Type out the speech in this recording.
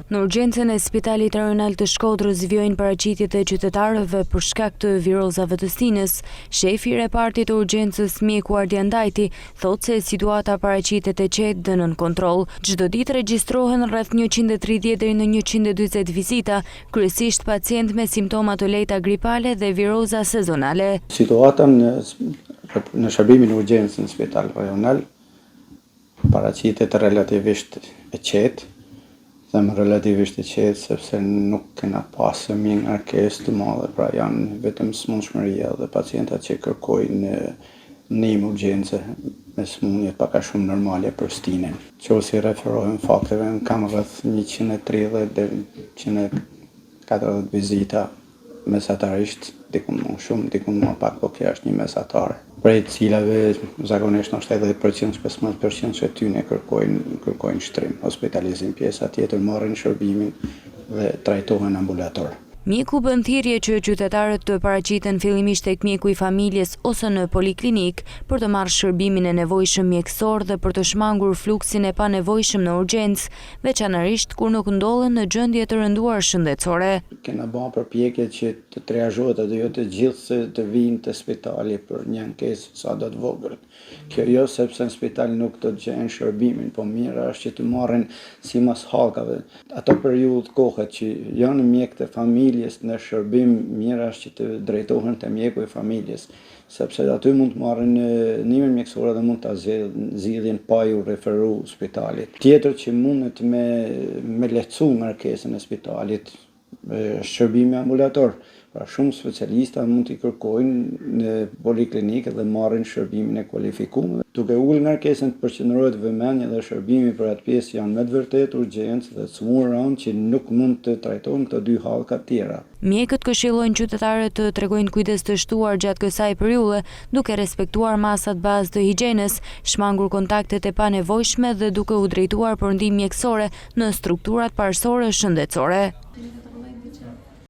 Në urgjencën e Spitalit Rajonal të Shkodrës vijojnë paraqitjet e qytetarëve për shkak të virozave të stinës. Shefi i repartit të urgjencës mjeku Ardian Dajti thotë se situata paraqitet e qetë dhe nën kontroll. Çdo ditë regjistrohen rreth 130 deri në 140 vizita, kryesisht pacientë me simptoma të lehta gripale dhe viroza sezonale. Situata në shërbimin e urgjencës në Spital Rajonal paraqitet relativisht e qetë. Them relativisht e qetë sepse nuk kena pasë një ngarkesë të madhe, pra janë vetëm smundshmëria dhe pacientat që kërkojnë në urgjencë me smundje pak a shumë normale për stinën. Nëse i referohen fakteve, kam rreth 130 deri 140 vizita mesatarisht, diku më shumë, diku më pak, po kjo është një mesatare. Prej cilave zakonisht në 70%, 15% që tyne kërkojnë shtrim, hospitalizim, pjesa tjetër marrin shërbimin dhe trajtohen ambulator. Mjeku bën thirrje që qytetarët të paraqiten fillimisht tek mjeku i familjes ose në poliklinik për të marrë shërbimin e nevojshëm mjekësor dhe për të shmangur fluksin e panevojshëm në urgjencë, veçanërisht kur nuk ndodhen në gjendje të rënduar shëndetësore. Kena bërë përpjekje që të triazhohet atë jo të gjithë të vinë te spitali për një ankesë sa do të vogël. Kjo jo sepse në spital nuk do të gjejnë shërbimin, po mirë është që të marrin sipas hallkave. Ato periudhë kohë që janë mjek të familjes në shërbim, mirë është që të drejtohen te mjeku i familjes, sepse aty mund të marrin nimin mjekësor dhe mund ta zgjidhin pa ju referu spitalit. Tjetër që mundet me lehtësu ngarkesën e spitalit, shërbimi ambulator. Pra shumë specialista mund t'i kërkojnë në poliklinikë dhe marrin shërbimin e kualifikuar. Duke ulur ngarkesën përqendrohet vëmendja dhe shërbimi për atë pjesë janë me të vërtetë urgjencë dhe smurën që nuk mund të trajtojnë këto dy hallka të tjera. Mjekët këshillojnë qytetarët të tregojnë kujdes të shtuar gjatë kësaj periudhe, duke respektuar masat bazë të higjienës, shmangur kontaktet e panevojshme dhe duke u drejtuar për ndihmë mjekësore në strukturat parësore shëndetësore.